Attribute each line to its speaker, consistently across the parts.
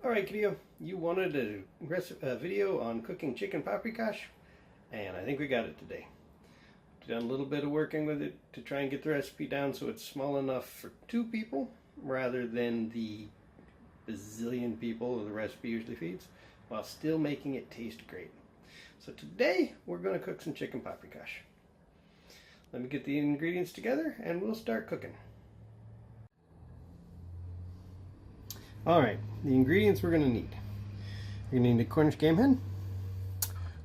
Speaker 1: Alright, kiddo, you wanted a video on cooking chicken paprikash, and I think we got it today. Done a little bit of working with it to try and get the recipe down so it's small enough for 2 people rather than the bazillion people the recipe usually feeds, while still making it taste great. So today we're going to cook some chicken paprikash. Let me get the ingredients together and we'll start cooking. Alright, the ingredients we're going to need. You're going to need a Cornish Game Hen,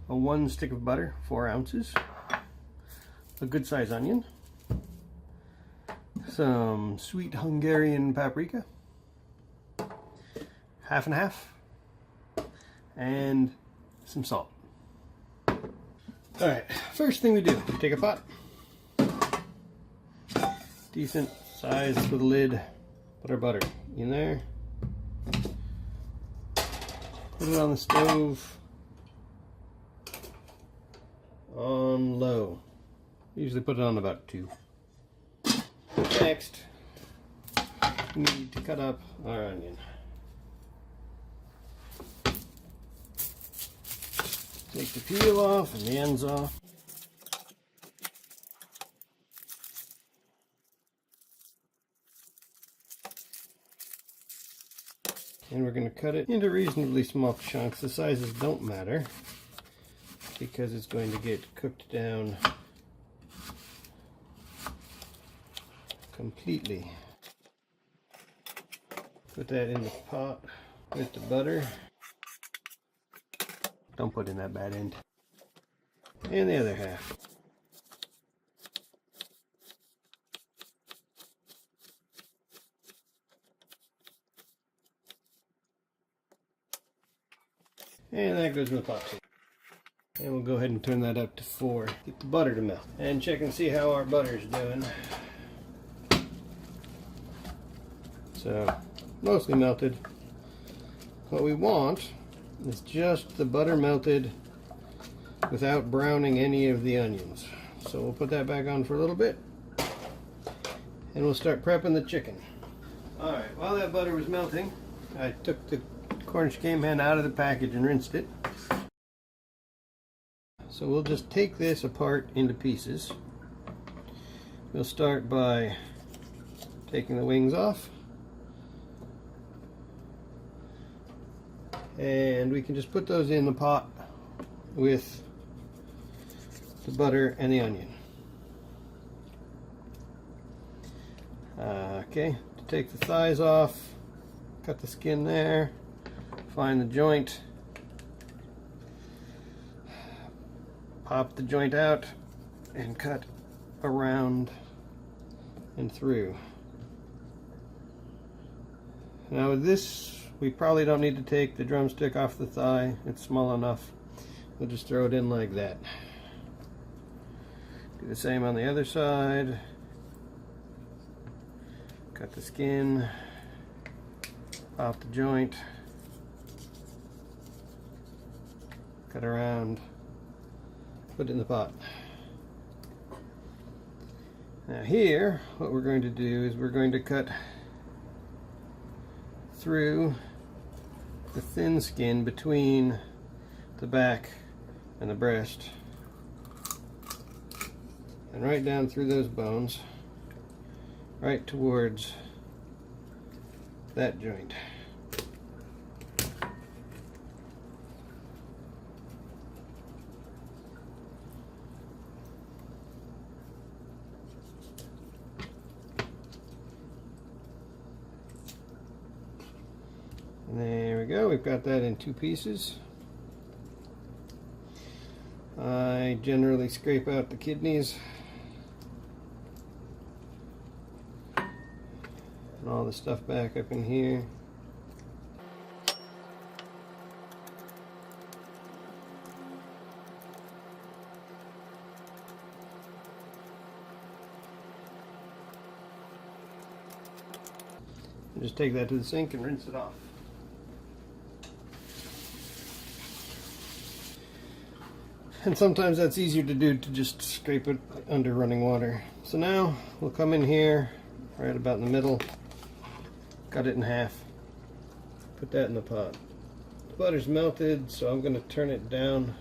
Speaker 1: a 1 stick of butter, 4 ounces, a good size onion, some sweet Hungarian paprika, half and half, and some salt. Alright, first thing we do, take a pot, decent size with a lid, put our butter in there. Put it on the stove on low. Usually put it on about 2. Next, we need to cut up our onion. Take the peel off and the ends off. And we're going to cut it into reasonably small chunks. The sizes don't matter because it's going to get cooked down completely. Put that in the pot with the butter. Don't put in that bad end. And the other half. And that goes in the pot too. And we'll go ahead and turn that up to 4. Get the butter to melt. And check and see how our butter's doing. So, mostly melted. What we want is just the butter melted without browning any of the onions. So we'll put that back on for a little bit. And we'll start prepping the chicken. Alright, while that butter was melting, I took the Cornish Game Hen out of the package and rinsed it. So we'll just take this apart into pieces. We'll start by taking the wings off. And we can just put those in the pot with the butter and the onion. Okay, to take the thighs off, cut the skin there. Find the joint, pop the joint out, and cut around and through. Now with this, we probably don't need to take the drumstick off the thigh. It's small enough. We'll just throw it in like that. Do the same on the other side. Cut the skin, pop the joint. Cut around, put it in the pot. Now here, what we're going to do is we're going to cut through the thin skin between the back and the breast, and right down through those bones, right towards that joint. There we go, we've got that in 2 pieces. I generally scrape out the kidneys and all the stuff back up in here. And just take that to the sink and rinse it off. And sometimes that's easier to do to just scrape it under running water. So now we'll come in here right about in the middle, cut it in half. put that in the pot. The butter's melted, so I'm going to turn it down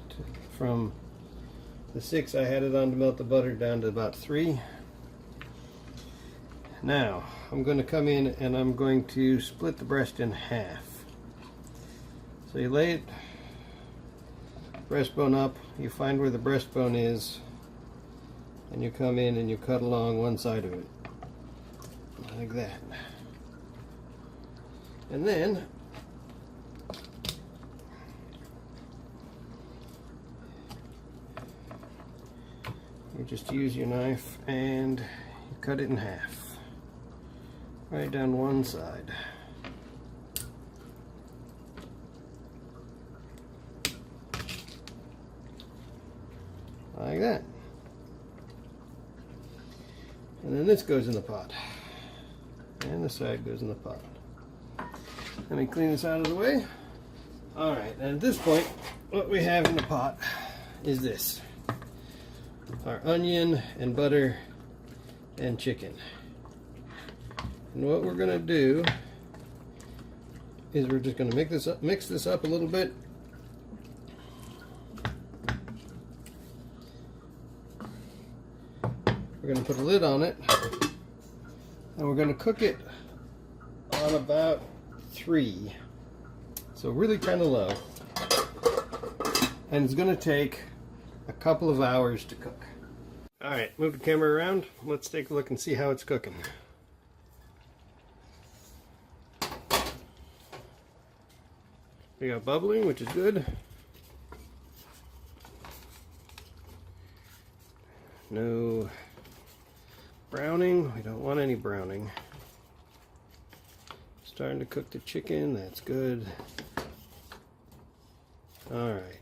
Speaker 1: from the 6 I had it on to melt the butter down to about 3. Now I'm going to come in and I'm going to split the breast in half. So you lay it breastbone up, you find where the breastbone is, and you come in and you cut along one side of it like that. And then you just use your knife and you cut it in half, right down one side. Like that. And then this goes in the pot. And the side goes in the pot. Let me clean this out of the way. Alright, and at this point, what we have in the pot is this. Our onion and butter and chicken. And what we're going to do is we're just going to mix this up a little bit. We're going to put a lid on it, and we're going to cook it on about 3. So really kind of low. And it's going to take a couple of hours to cook. Alright, move the camera around. Let's take a look and see how it's cooking. We got bubbling, which is good. No browning. We don't want any browning. Starting to cook the chicken. That's good. Alright.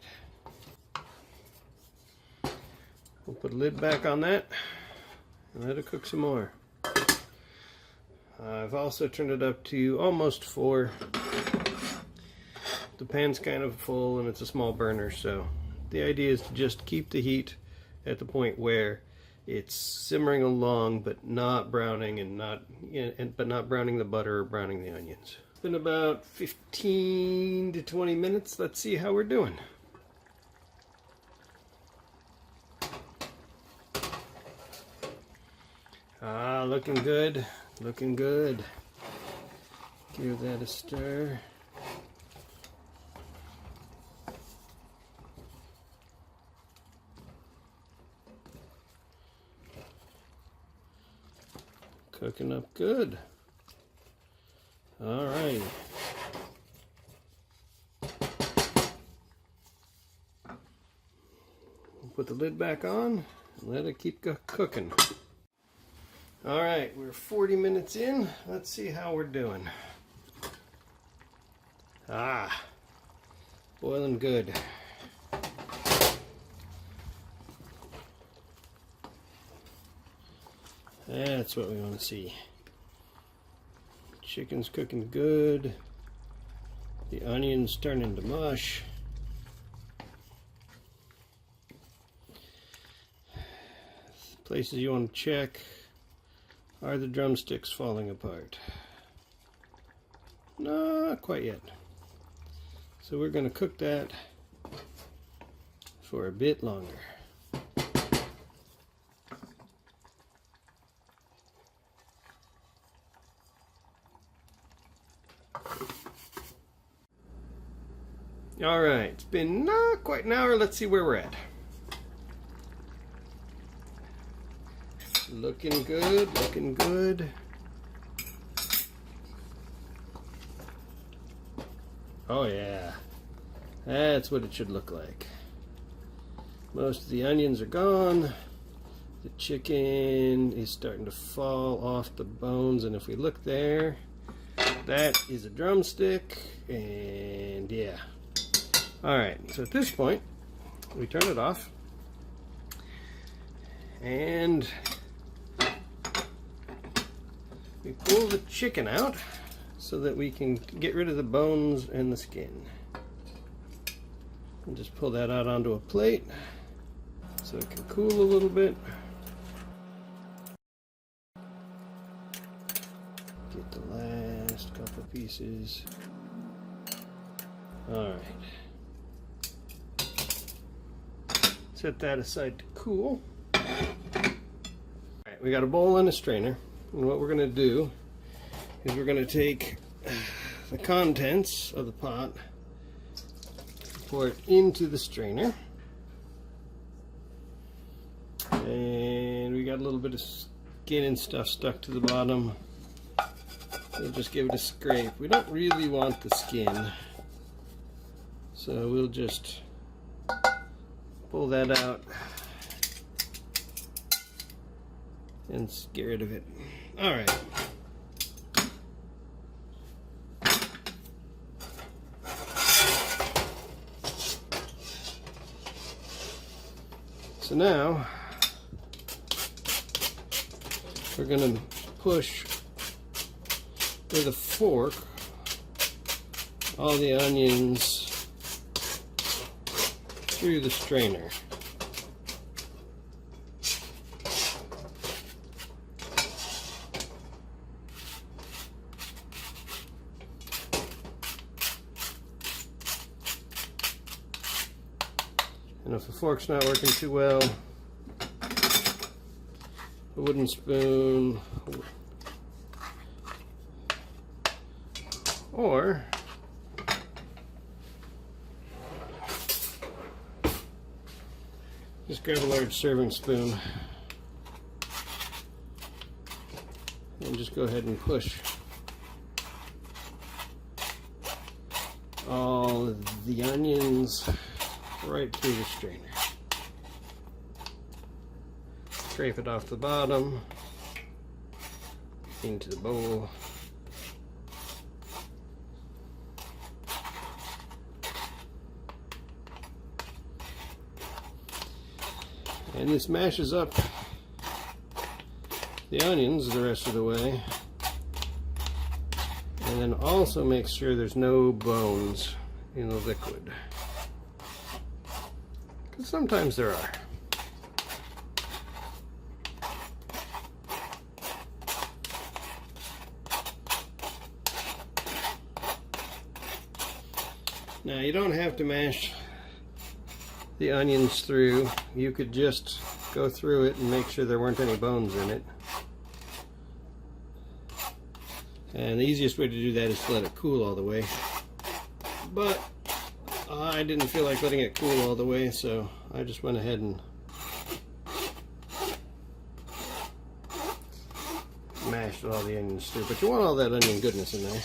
Speaker 1: We'll put a lid back on that and let it cook some more. I've also turned it up to almost 4. The pan's kind of full and it's a small burner, so the idea is to just keep the heat at the point where it's simmering along, but not browning but not browning the butter or browning the onions. It's been about 15 to 20 minutes. Let's see how we're doing. Ah, looking good. Looking good. Give that a stir. Cooking up good. All right. We'll put the lid back on and let it keep cooking. All right, we're 40 minutes in. Let's see how we're doing. Ah, boiling good. That's what we want to see. Chicken's cooking good. The onions turning to mush. Places you want to check. Are the drumsticks falling apart? Not quite yet. So we're going to cook that for a bit longer. Alright, it's been not quite an hour. Let's see where we're at. Looking good, looking good. Oh yeah, that's what it should look like. Most of the onions are gone. The chicken is starting to fall off the bones, and if we look there, that is a drumstick, and yeah. Alright, so at this point, we turn it off, and we pull the chicken out so that we can get rid of the bones and the skin. And just pull that out onto a plate so it can cool a little bit. Get the last couple pieces All right. Set that aside to cool. All right, we got a bowl and a strainer. And what we're going to do is we're going to take the contents of the pot, pour it into the strainer. And we got a little bit of skin and stuff stuck to the bottom. We'll just give it a scrape. We don't really want the skin, so we'll just pull that out and get rid of it. All right. So now we're going to push with a fork all the onions through the strainer. And if the fork's not working too well, a wooden spoon, or just grab a large serving spoon and just go ahead and push all of the onions right through the strainer. Scrape it off the bottom into the bowl. And this mashes up the onions the rest of the way. And then also make sure there's no bones in the liquid, because sometimes there are. Now you don't have to mash the onions through. You could just go through it and make sure there weren't any bones in it. And the easiest way to do that is to let it cool all the way. But I didn't feel like letting it cool all the way, so I just went ahead and mashed all the onions through. But you want all that onion goodness in there.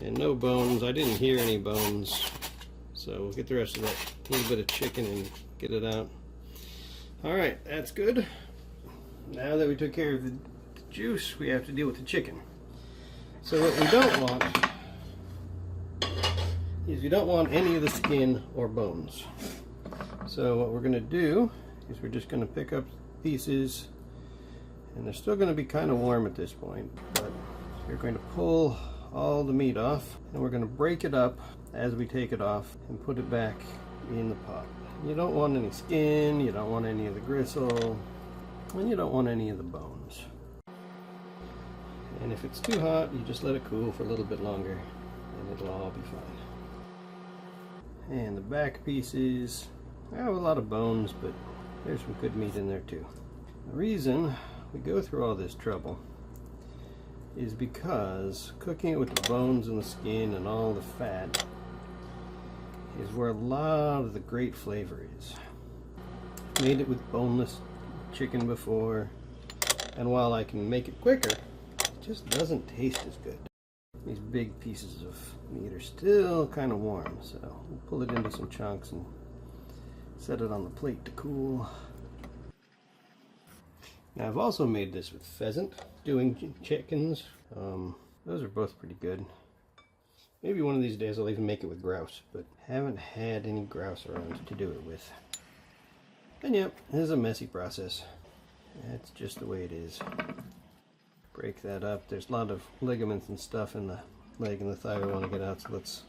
Speaker 1: And no bones. I didn't hear any bones, so we'll get the rest of that little bit of chicken and get it out. Alright, that's good. Now that we took care of the juice, we have to deal with the chicken. So what we don't want is we don't want any of the skin or bones. So what we're going to do is we're just going to pick up pieces, and they're still going to be kind of warm at this point, but you're going to pull all the meat off, and we're going to break it up as we take it off and put it back in the pot. You don't want any skin, you don't want any of the gristle, and you don't want any of the bones. And if it's too hot, you just let it cool for a little bit longer and it'll all be fine. And the back pieces, I have a lot of bones, but there's some good meat in there too. The reason we go through all this trouble is because cooking it with the bones and the skin and all the fat is where a lot of the great flavor is. Made it with boneless chicken before, and while I can make it quicker, it just doesn't taste as good. These big pieces of meat are still kind of warm, so we'll pull it into some chunks and set it on the plate to cool. Now I've also made this with pheasant, stewing chickens. Those are both pretty good. Maybe one of these days I'll even make it with grouse, but haven't had any grouse around to do it with. And yep, this is a messy process. That's just the way it is. Break that up. There's a lot of ligaments and stuff in the leg and the thigh I want to get out, so let's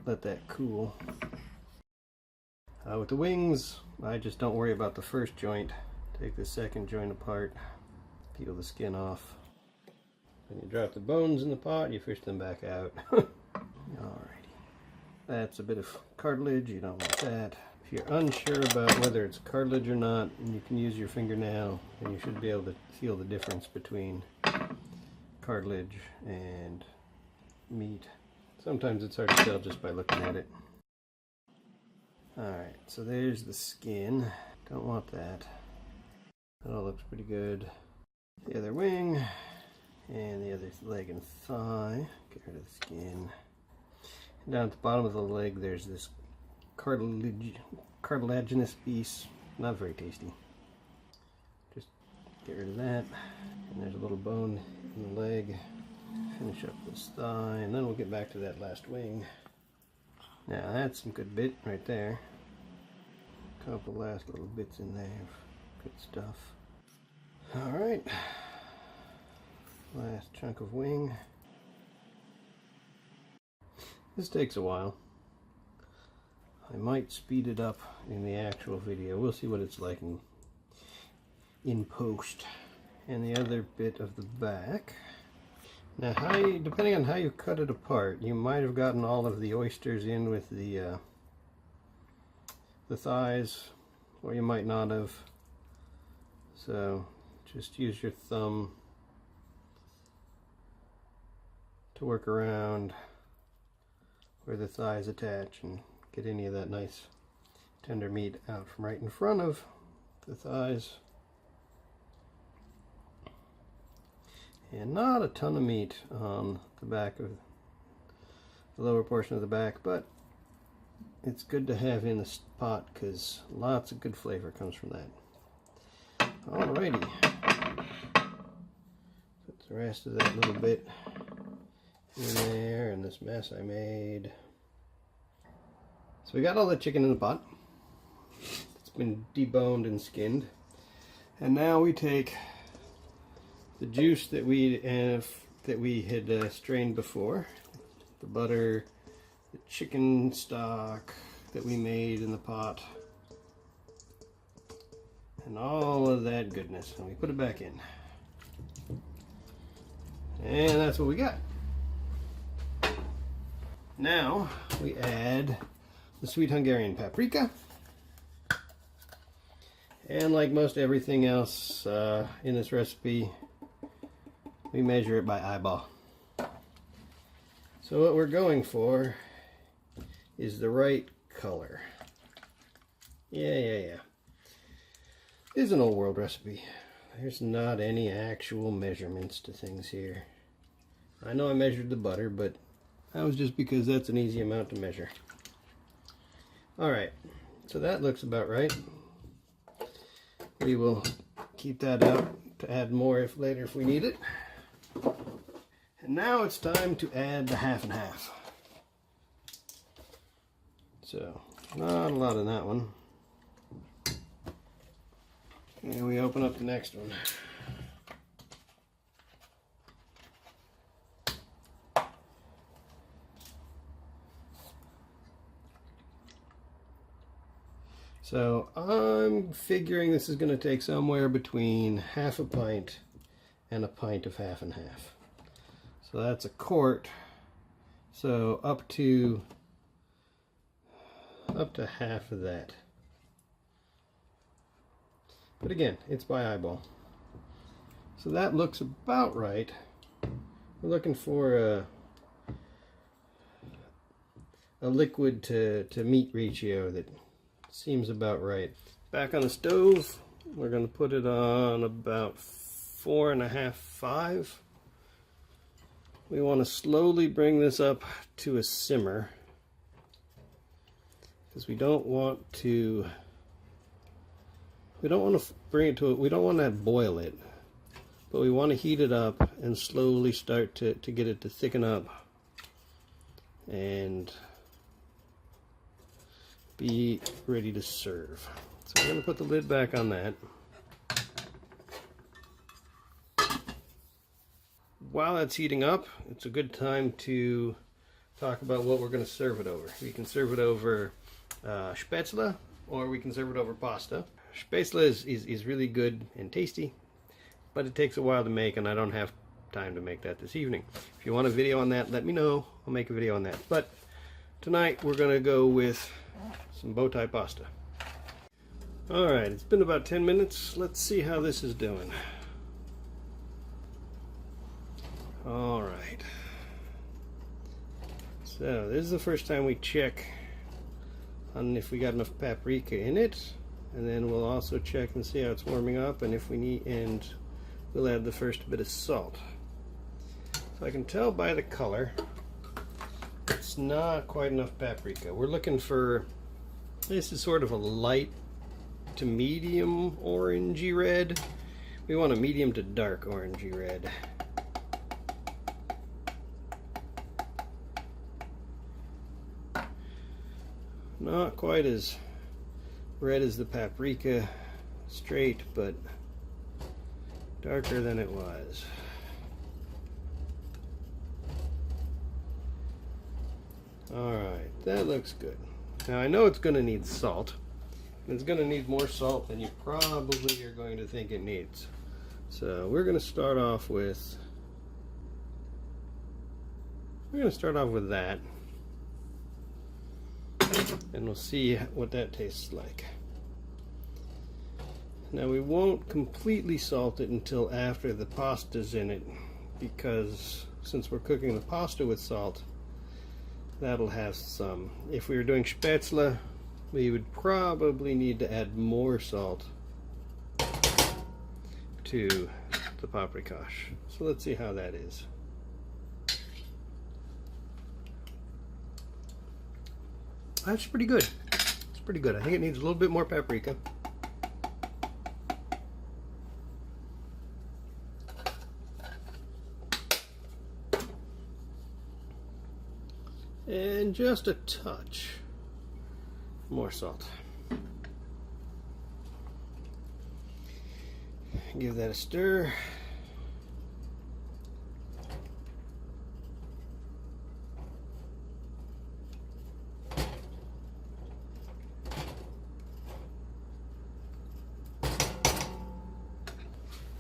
Speaker 1: let that cool. With the wings, I just don't worry about the first joint. Take the second joint apart, peel the skin off, When you drop the bones in the pot, you fish them back out. Alrighty. That's a bit of cartilage, you don't want that. If you're unsure about whether it's cartilage or not, you can use your fingernail and you should be able to feel the difference between cartilage and meat. Sometimes it's hard to tell just by looking at it. Alright, so there's the skin. Don't want that. That all looks pretty good. The other wing and the other leg and thigh. Get rid of the skin. And down at the bottom of the leg there's this cartilaginous piece. Not very tasty. Just get rid of that. And there's a little bone in the leg. Finish up this thigh, and then we'll get back to that last wing. Now that's some good bit right there. A couple last little bits in there. Good stuff. Alright. Last chunk of wing. This takes a while. I might speed it up in the actual video. We'll see what it's like in post. And the other bit of the back. Now, depending on how you cut it apart, you might have gotten all of the oysters in with the thighs, or you might not have. So, just use your thumb to work around where the thighs attach and get any of that nice tender meat out from right in front of the thighs. And not a ton of meat on the back of the lower portion of the back, but it's good to have in the pot because lots of good flavor comes from that. Alrighty. Put the rest of that little bit in there and this mess I made. So we got all the chicken in the pot. It's been deboned and skinned. And now we take the juice that we had strained before, the butter, the chicken stock that we made in the pot, and all of that goodness, and we put it back in. And that's what we got. Now we add the sweet Hungarian paprika. And like most everything else in this recipe, we measure it by eyeball. So what we're going for is the right color. Yeah. This is an old world recipe. There's not any actual measurements to things here. I know I measured the butter, but that was just because that's an easy amount to measure. Alright, so that looks about right. We will keep that out to add more later if we need it. And now it's time to add the half and half. So, not a lot in that one. And we open up the next one. So I'm figuring this is going to take somewhere between half a pint and a pint of half and half. So that's a quart. So up to half of that. But again, it's by eyeball. So that looks about right. We're looking for a liquid to meat ratio that seems about right. Back on the stove, we're going to put it on about 4.5, 5. We want to slowly bring this up to a simmer because we don't want to bring it to it. We don't want to boil it, but we want to heat it up and slowly start to get it to thicken up and be ready to serve. So we're going to put the lid back on that. While that's heating up, it's a good time to talk about what we're going to serve it over. We can serve it over spätzle, or we can serve it over pasta. Spätzle is really good and tasty, but it takes a while to make, and I don't have time to make that this evening. If you want a video on that, let me know. I'll make a video on that. But tonight we're going to go with some bow tie pasta. Alright, it's been about 10 minutes. Let's see how this is doing. Alright. So, this is the first time we check on if we got enough paprika in it. And then we'll also check and see how it's warming up, and if we need, and we'll add the first bit of salt. So I can tell by the color, it's not quite enough paprika. We're looking for, this is sort of a light to medium orangey red. We want a medium to dark orangey red. Not quite as red as the paprika straight, but darker than it was. Alright, that looks good. Now I know it's going to need salt. It's going to need more salt than you probably are going to think it needs. So we're going to start off with that. And we'll see what that tastes like. Now we won't completely salt it until after the pasta's in it, because since we're cooking the pasta with salt, that'll have some. If we were doing spätzle, we would probably need to add more salt to the Paprikash. So let's see how that is. That's pretty good. It's pretty good. I think it needs a little bit more paprika. And just a touch more salt. Give that a stir.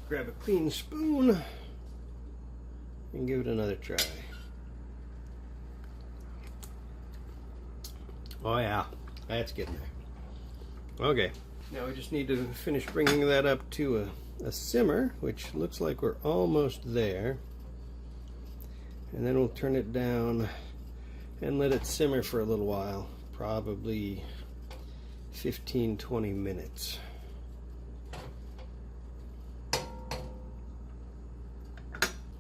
Speaker 1: Grab a clean spoon and give it another try. Oh yeah, that's getting there. Okay, now we just need to finish bringing that up to a simmer, which looks like we're almost there. And then we'll turn it down and let it simmer for a little while, probably 15-20 minutes.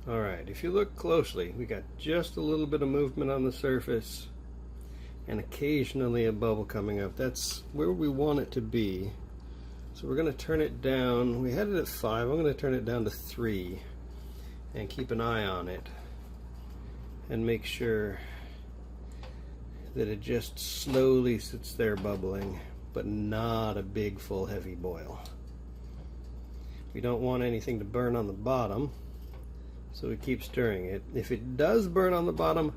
Speaker 1: Alright, if you look closely, we got just a little bit of movement on the surface and occasionally a bubble coming up. That's where we want it to be. So we're going to turn it down. We had it at 5. I'm going to turn it down to 3 and keep an eye on it and make sure that it just slowly sits there bubbling, but not a big full heavy boil. We don't want anything to burn on the bottom, so we keep stirring it. If it does burn on the bottom,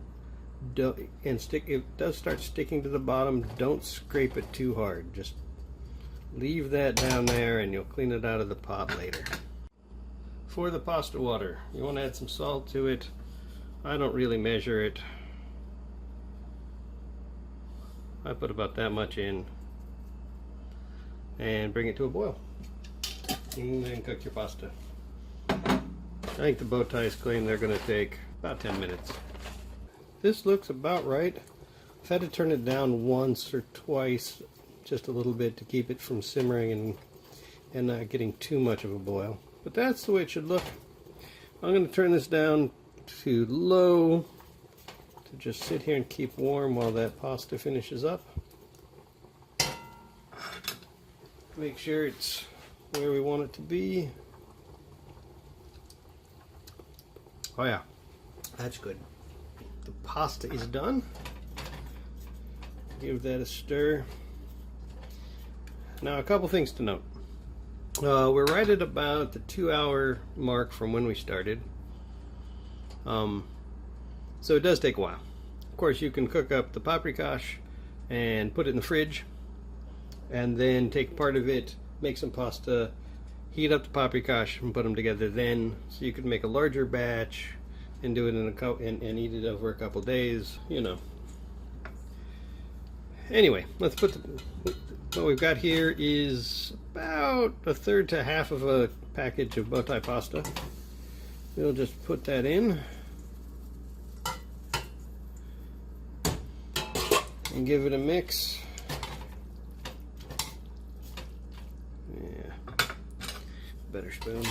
Speaker 1: it does start sticking to the bottom, don't scrape it too hard. Just leave that down there and you'll clean it out of the pot later. For the pasta water, you want to add some salt to it. I don't really measure it. I put about that much in and bring it to a boil. And then cook your pasta. I think the bow ties claim they're going to take about 10 minutes. This looks about right. I've had to turn it down once or twice, just a little bit, to keep it from simmering and not getting too much of a boil. But that's the way it should look. I'm going to turn this down to low to just sit here and keep warm while that pasta finishes up. Make sure it's where we want it to be. Oh yeah, that's good. The pasta is done. Give that a stir. Now a couple things to note. We're right at about the 2-hour mark from when we started. So it does take a while. Of course, you can cook up the Paprikash and put it in the fridge, and then take part of it, make some pasta, heat up the paprikash and put them together then, so you could make a larger batch and do it in and eat it over a couple days, you know. Anyway, let's put what we've got here is about a third to half of a package of bow tie pasta. We'll just put that in and give it a mix. Yeah, better spoon.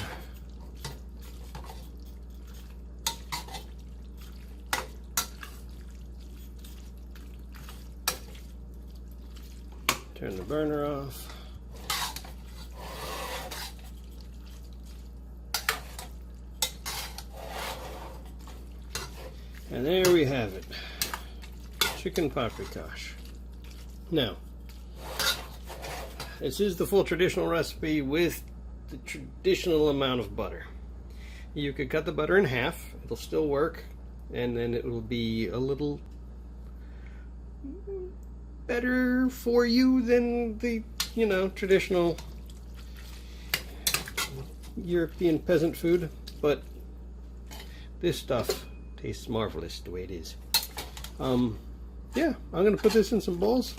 Speaker 1: Turn the burner off. And there we have it. Chicken paprikash. Now, this is the full traditional recipe with the traditional amount of butter. You could cut the butter in half, it'll still work, and then it will be a little better for you than the, you know, traditional European peasant food, but this stuff tastes marvelous the way it is. Yeah, I'm gonna put this in some bowls.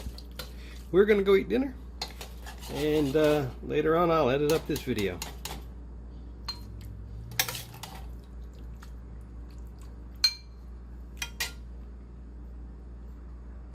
Speaker 1: We're gonna go eat dinner, and later on I'll edit up this video.